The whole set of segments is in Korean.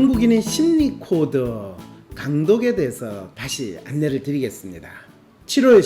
한국인의 심리 코드 강독에 대해서 다시 안내를 드리겠습니다. 7월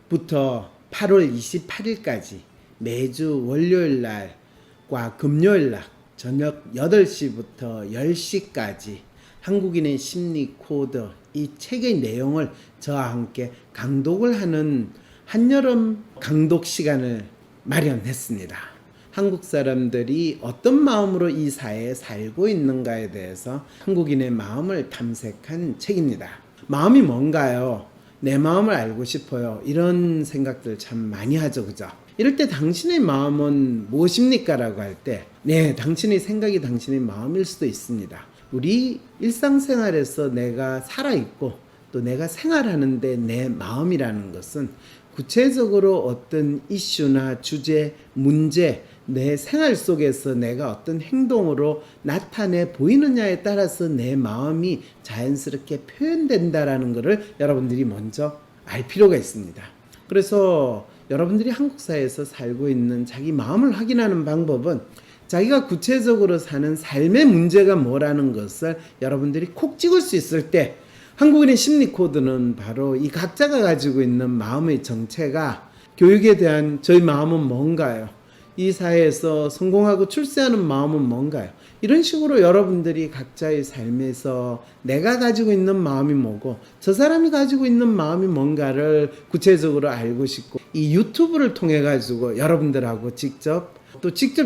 10일부터 8월 28일까지 매주 월요일 날과 금요일 날 저녁 8시부터 10시까지 한국인의 심리 코드 이 책의 내용을 저와 함께 강독을 하는 한여름 강독 시간을 마련했습니다. 한국 사람들이 어떤 마음으로 이 사회에 살고 있는가에 대해서 한국인의 마음을 탐색한 책입니다. 마음이 뭔가요? 내 마음을 알고 싶어요. 이런 생각들 참 많이 하죠, 그죠? 이럴 때 당신의 마음은 무엇입니까? 라고 할 때, 네, 당신의 생각이 당신의 마음일 수도 있습니다. 우리 일상생활에서 내가 살아있고 또 내가 생활하는데 내 마음이라는 것은 구체적으로 어떤 이슈나 주제, 문제, 내 생활 속에서 내가 어떤 행동으로 나타내 보이느냐에 따라서 내 마음이 자연스럽게 표현된다라는 것을 여러분들이 먼저 알 필요가 있습니다. 그래서 여러분들이 한국 사회에서 살고 있는 자기 마음을 확인하는 방법은 자기가 구체적으로 사는 삶의 문제가 뭐라는 것을 여러분들이 콕 찍을 수 있을 때 한국인의 심리 코드는 바로 이 각자가 가지고 있는 마음의 정체가 교육에 대한 저희 마음은 뭔가요? 이 사회에서 성공하고 출세하는 마음은 뭔가요? 이런 식으로 여러분들이 각자의 삶에서 내가 가지고 있는 마음이 뭐고 저 사람이 가지고 있는 마음이 뭔가를 구체적으로 알고 싶고 이 유튜브를 통해 가지고 여러분들하고 직접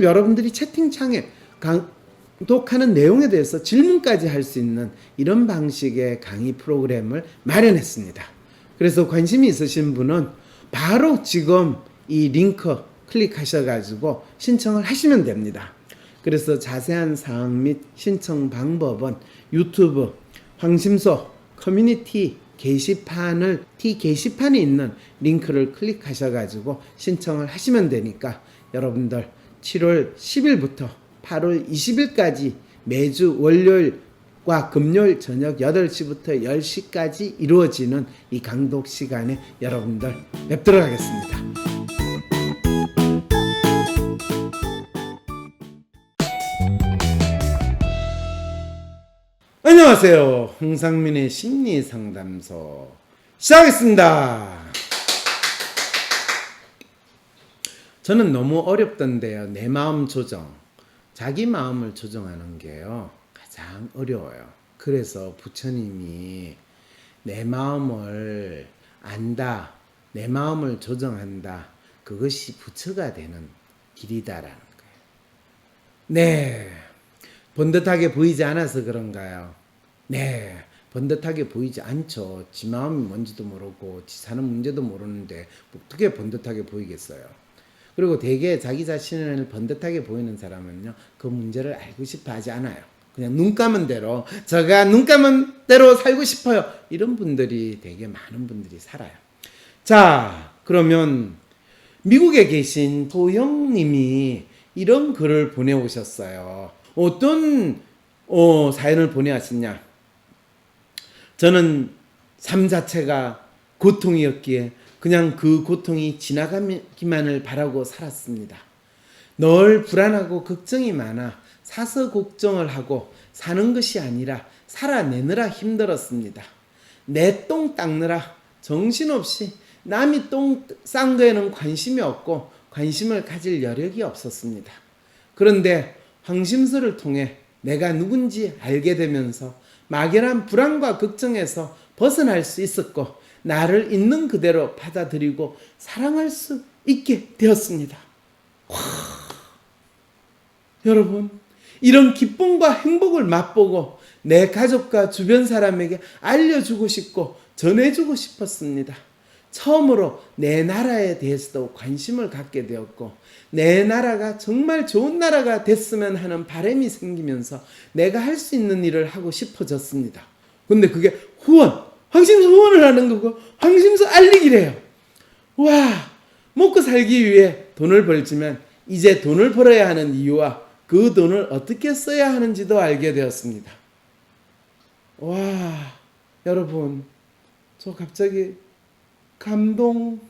여러분들이 채팅창에 독하는 내용에 대해서 질문까지 할 수 있는 이런 방식의 강의 프로그램을 마련했습니다. 그래서 관심이 있으신 분은 바로 지금 이 링크 클릭하셔가지고 신청을 하시면 됩니다. 그래서 자세한 사항 및 신청 방법은 유튜브 황심소 커뮤니티 게시판에 있는 링크를 클릭하셔가지고 신청을 하시면 되니까 여러분들 7월 10일부터 8월 20일까지 매주 월요일과 금요일 저녁 8시부터 10시까지 이루어지는 이 강독 시간에 여러분들 뵙도록 하겠습니다. 안녕하세요. 홍상민의 심리상담소 시작하겠습니다. 저는 너무 어렵던데요. 내 마음 조정. 자기 마음을 조정하는 게요. 가장 어려워요. 그래서 부처님이 내 마음을 안다. 내 마음을 조정한다. 그것이 부처가 되는 길이다라는 거예요. 네. 번듯하게 보이지 않아서 그런가요? 네. 번듯하게 보이지 않죠. 지 마음이 뭔지도 모르고 지 사는 문제도 모르는데 어떻게 번듯하게 보이겠어요? 그리고 대개 자기 자신을 번듯하게 보이는 사람은요, 그 문제를 알고 싶어 하지 않아요. 그냥 눈 감은 대로, 제가 눈 감은 대로 살고 싶어요. 이런 분들이 되게 많은 분들이 살아요. 자, 그러면 미국에 계신 소영님이 이런 글을 보내오셨어요. 어떤 사연을 보내왔었냐? 저는 삶 자체가 고통이었기에 그냥 그 고통이 지나가기만을 바라고 살았습니다. 늘 불안하고 걱정이 많아 사서 걱정을 하고 사는 것이 아니라 살아내느라 힘들었습니다. 내 똥 닦느라 정신없이 남이 똥 싼 거에는 관심이 없고 관심을 가질 여력이 없었습니다. 그런데 황심서를 통해 내가 누군지 알게 되면서 막연한 불안과 걱정에서 벗어날 수 있었고 나를 있는 그대로 받아들이고 사랑할 수 있게 되었습니다. 여러분, 이런 기쁨과 행복을 맛보고 내 가족과 주변 사람에게 알려주고 싶고 전해주고 싶었습니다. 처음으로 내 나라에 대해서도 관심을 갖게 되었고 내 나라가 정말 좋은 나라가 됐으면 하는 바람이 생기면서 내가 할 수 있는 일을 하고 싶어졌습니다. 근데 그게 황심소 후원을 하는 거고 황심소 알리기래요. 와, 먹고 살기 위해 돈을 벌지만 이제 돈을 벌어야 하는 이유와 그 돈을 어떻게 써야 하는지도 알게 되었습니다. 와, 여러분, 저 갑자기 감동.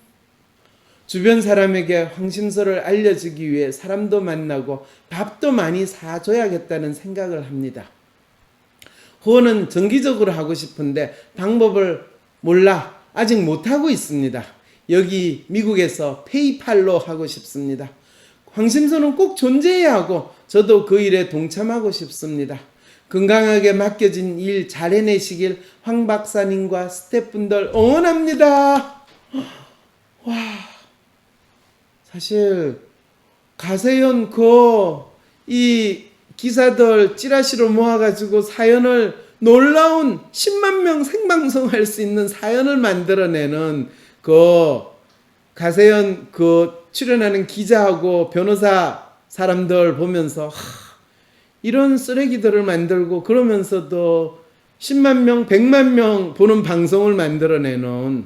주변 사람에게 황심소를 알려주기 위해 사람도 만나고 밥도 많이 사줘야겠다는 생각을 합니다. 후원은 정기적으로 하고 싶은데 방법을 몰라 아직 못하고 있습니다. 여기 미국에서 페이팔로 하고 싶습니다. 황심소는 꼭 존재해야 하고 저도 그 일에 동참하고 싶습니다. 건강하게 맡겨진 일 잘 해내시길 황 박사님과 스태프분들 응원합니다. 와, 사실 가세연 이 기사들 찌라시로 모아가지고 사연을 놀라운 10만 명 생방송할 수 있는 사연을 만들어내는 가세연 출연하는 기자하고 변호사 사람들 보면서 이런 쓰레기들을 만들고 그러면서도 10만 명, 100만 명 보는 방송을 만들어내는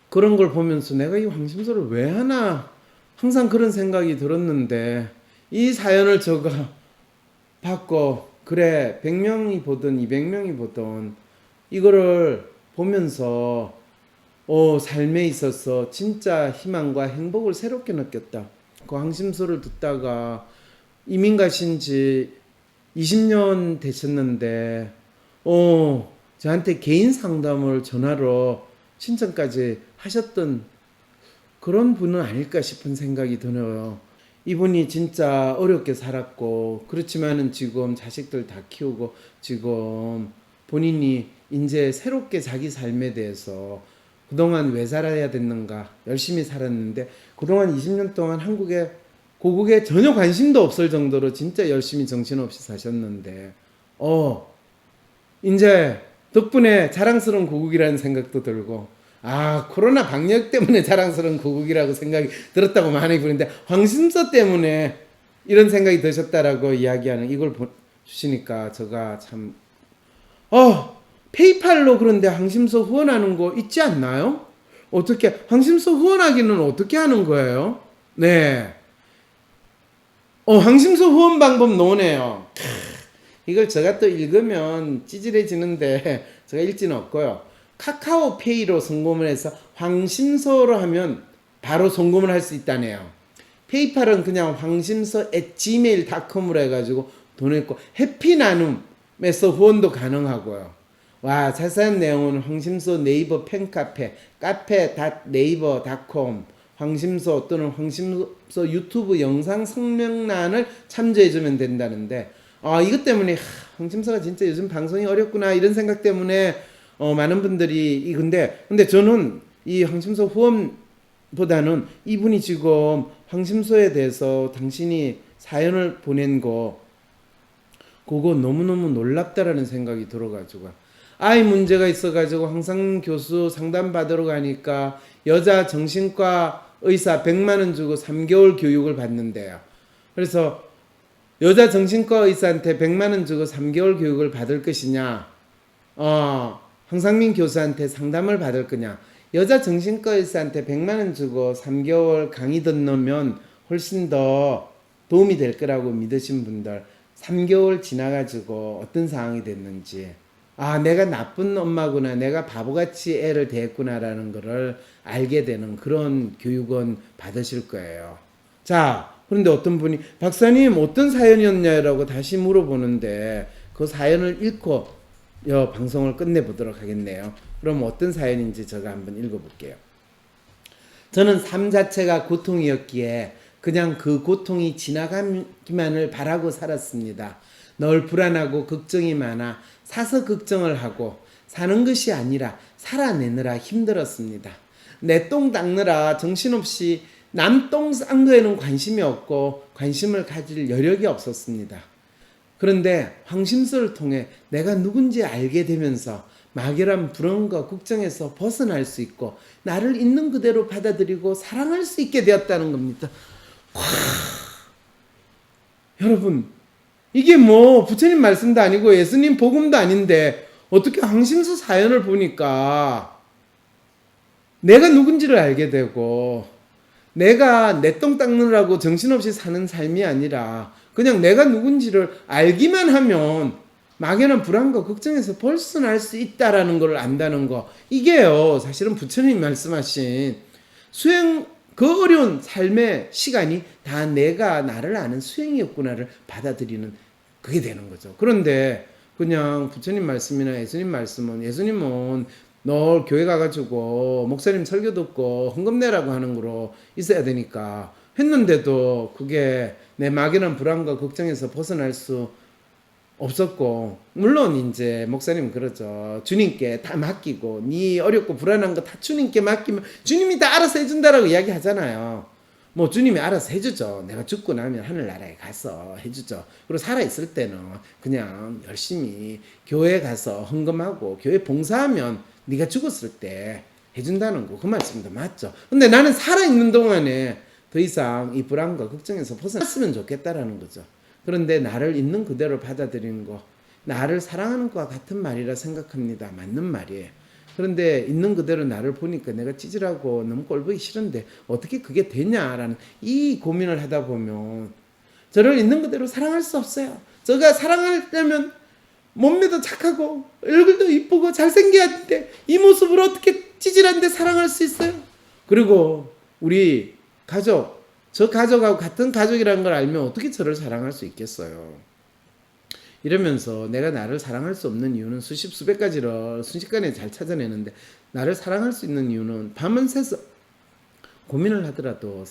그런 걸 보면서 내가 이 황심소를 왜 하나 항상 그런 생각이 들었는데 이 사연을 제가 받고 그래 100명이 보든 200명이 보든 이거를 보면서 삶에 있어서 진짜 희망과 행복을 새롭게 느꼈다. 그 황심소를 듣다가 이민 가신 지 20년 되셨는데 저한테 개인 상담을 전화로 신청까지 하셨던 그런 분은 아닐까 싶은 생각이 드네요. 이분이 진짜 어렵게 살았고 그렇지만은 지금 자식들 다 키우고 지금 본인이 이제 새롭게 자기 삶에 대해서 그동안 왜 살아야 됐는가 열심히 살았는데 그동안 20년 동안 고국에 전혀 관심도 없을 정도로 진짜 열심히 정신없이 사셨는데 이제 덕분에 자랑스러운 고국이라는 생각도 들고 코로나 방역 때문에 자랑스러운 고국이라고 생각이 들었다고 많이 부르는데 황심소 때문에 이런 생각이 드셨다라고 이야기하는 이걸 주시니까 제가 참 페이팔로 그런데 황심소 후원하는 거 있지 않나요? 어떻게 황심소 후원하기는 어떻게 하는 거예요? 네. 황심소 후원 방법 나오네요. 이걸 제가 또 읽으면 찌질해지는데 제가 읽지는 없고요. 카카오페이로 송금을 해서 황심소로 하면 바로 송금을 할 수 있다네요. 페이팔은 그냥 황심소@gmail.com으로 해가지고 돈을 냈고 해피나눔에서 후원도 가능하고요. 와, 자세한 내용은 황심소 네이버 팬카페 카페.naver.com 황심소 또는 황심소 유튜브 영상 설명란을 참조해주면 된다는데 이것 때문에 황심소가 진짜 요즘 방송이 어렵구나 이런 생각 때문에 많은 분들이 근데 저는 이 황심소 후원보다는 이분이 지금 황심소에 대해서 당신이 사연을 보낸 거 그거 너무너무 놀랍다라는 생각이 들어가지고 아이 문제가 있어가지고 황상 교수 상담 받으러 가니까 여자 정신과 의사 100만 원 주고 3개월 교육을 받는데요. 그래서 여자 정신과 의사한테 100만 원 주고 3개월 교육을 받을 것이냐 황상민 교수한테 상담을 받을 거냐 여자 정신과 의사한테 100만 원 주고 3개월 강의 듣는 훨씬 더 도움이 될 거라고 믿으신 분들 3개월 지나가지고 어떤 상황이 됐는지 내가 나쁜 엄마구나 내가 바보같이 애를 대했구나라는 거를 알게 되는 그런 교육은 받으실 거예요. 자, 그런데 어떤 분이 박사님 어떤 사연이었냐라고 다시 물어보는데 그 사연을 읽고 방송을 끝내보도록 하겠네요. 그럼 어떤 사연인지 제가 한번 읽어볼게요. 저는 삶 자체가 고통이었기에 그냥 그 고통이 지나가기만을 바라고 살았습니다. 늘 불안하고 걱정이 많아 사서 걱정을 하고 사는 것이 아니라 살아내느라 힘들었습니다. 내 똥 닦느라 정신없이 남 똥 싼 거에는 관심이 없고 관심을 가질 여력이 없었습니다. 그런데 황심소를 통해 내가 누군지 알게 되면서 막연한 불안과 걱정에서 벗어날 수 있고 나를 있는 그대로 받아들이고 사랑할 수 있게 되었다는 겁니다. 여러분 이게 부처님 말씀도 아니고 예수님 복음도 아닌데 어떻게 황심소 사연을 보니까 내가 누군지를 알게 되고 내가 내 똥 닦느라고 정신없이 사는 삶이 아니라 그냥 내가 누군지를 알기만 하면 막연한 불안과 걱정에서 벗어날 수 있다라는 걸 안다는 거 이게요 사실은 부처님이 말씀하신 그 어려운 삶의 시간이 다 내가 나를 아는 수행이었구나를 받아들이는 그게 되는 거죠. 그런데 그냥 부처님 말씀이나 예수님은 널 교회 가가지고 목사님 설교 듣고 헌금 내라고 하는 거로 있어야 되니까 했는데도 그게 내 막연한 불안과 걱정에서 벗어날 수 없었고, 물론 이제 목사님은 그러죠. 주님께 다 맡기고 네 어렵고 불안한 거 다 주님께 맡기면 주님이 다 알아서 해준다라고 이야기하잖아요. 뭐 주님이 알아서 해주죠. 내가 죽고 나면 하늘나라에 가서 해주죠. 그리고 살아있을 때는 그냥 열심히 교회 가서 헌금하고 교회 봉사하면 네가 죽었을 때 해준다는 거, 그 말씀도 맞죠. 근데 나는 살아있는 동안에 더 이상 이 불안과 걱정에서 벗어났으면 좋겠다라는 거죠. 그런데 나를 있는 그대로 받아들이는 거, 나를 사랑하는 것과 같은 말이라 생각합니다. 맞는 말이에요. 그런데 있는 그대로 나를 보니까 내가 찌질하고 너무 꼴보기 싫은데 어떻게 그게 되냐라는 이 고민을 하다 보면 저를 있는 그대로 사랑할 수 없어요. 제가 사랑하려면 몸매도 착하고 얼굴도 이쁘고 잘생겨야 하는데 이 모습을 어떻게 찌질한데 사랑할 수 있어요? 그리고 우리 가족, 저 가족하고 같은 가족이라는 걸 알면 어떻게 저를 사랑할 수 있겠어요? 이러면서 내가 나를 사랑할 수 없는 이유는 수십 수백 가지를 순식간에 잘 찾아내는데, 나를 사랑할 수 있는 이유는 밤은 새서 고민을 하더라도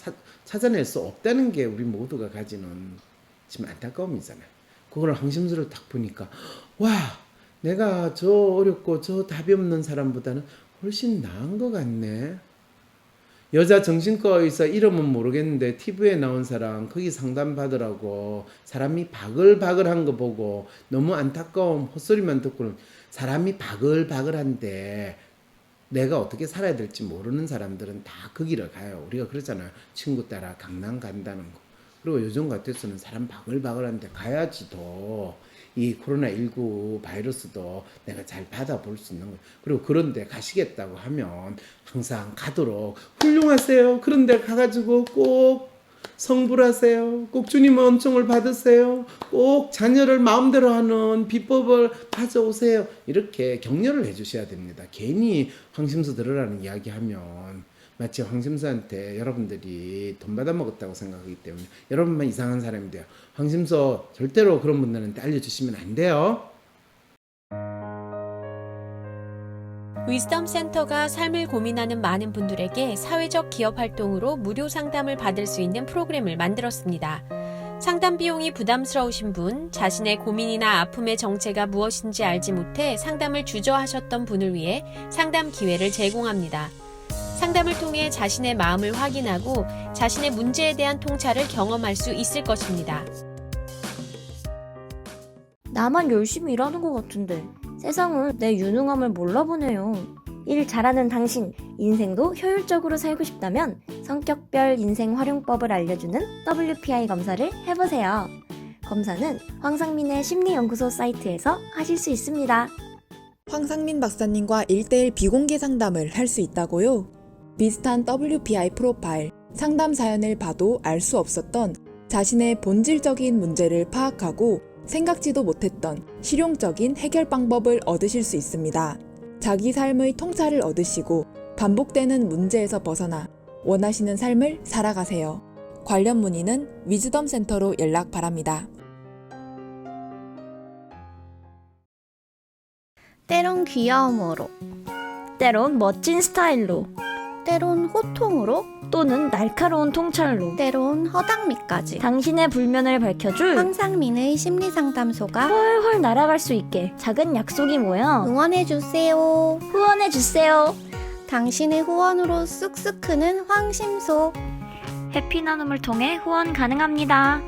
찾아낼 수 없다는 게 우리 모두가 가지는 지금 안타까움이잖아요. 그걸 황심수를 딱 보니까 와, 내가 저 어렵고 저 답이 없는 사람보다는 훨씬 나은 것 같네. 여자 정신과 의사 이름은 모르겠는데 TV에 나온 사람 거기 상담받으라고 사람이 바글바글한 거 보고 너무 안타까운 헛소리만 듣고는 사람이 바글바글한데 내가 어떻게 살아야 될지 모르는 사람들은 다 그 길을 가요. 우리가 그러잖아요. 친구 따라 강남 간다는 거. 그리고 요즘 같아서는 사람 바글바글한데 가야지도 이 코로나19 바이러스도 내가 잘 받아볼 수 있는 거예요. 그리고 그런데 가시겠다고 하면 항상 가도록 훌륭하세요. 그런데 가가지고 꼭 성불하세요. 꼭 주님의 은총을 받으세요. 꼭 자녀를 마음대로 하는 비법을 가져오세요. 이렇게 격려를 해주셔야 됩니다. 괜히 황심수 들으라는 이야기하면 마치 황심수한테 여러분들이 돈 받아 먹었다고 생각하기 때문에 여러분만 이상한 사람이 돼요. 황심수 절대로 그런 분들한테 알려주시면 안 돼요. 위즈덤 센터가 삶을 고민하는 많은 분들에게 사회적 기업 활동으로 무료 상담을 받을 수 있는 프로그램을 만들었습니다. 상담 비용이 부담스러우신 분, 자신의 고민이나 아픔의 정체가 무엇인지 알지 못해 상담을 주저하셨던 분을 위해 상담 기회를 제공합니다. 상담을 통해 자신의 마음을 확인하고 자신의 문제에 대한 통찰을 경험할 수 있을 것입니다. 나만 열심히 일하는 것 같은데 세상은 내 유능함을 몰라보네요. 일 잘하는 당신, 인생도 효율적으로 살고 싶다면 성격별 인생 활용법을 알려주는 WPI 검사를 해보세요. 검사는 황상민의 심리연구소 사이트에서 하실 수 있습니다. 황상민 박사님과 1:1 비공개 상담을 할 수 있다고요? 비슷한 WPI 프로파일, 상담 사연을 봐도 알 수 없었던 자신의 본질적인 문제를 파악하고 생각지도 못했던 실용적인 해결 방법을 얻으실 수 있습니다. 자기 삶의 통찰을 얻으시고 반복되는 문제에서 벗어나 원하시는 삶을 살아가세요. 관련 문의는 위즈덤 센터로 연락 바랍니다. 때론 귀여움으로, 때론 멋진 스타일로, 때론 호통으로, 또는 날카로운 통찰로, 때론 허당미까지 당신의 불면을 밝혀줄 황상민의 심리상담소가 훨훨 날아갈 수 있게 작은 약속이 모여 응원해주세요. 후원해주세요. 당신의 후원으로 쑥쑥 크는 황심소. 해피 나눔을 통해 후원 가능합니다.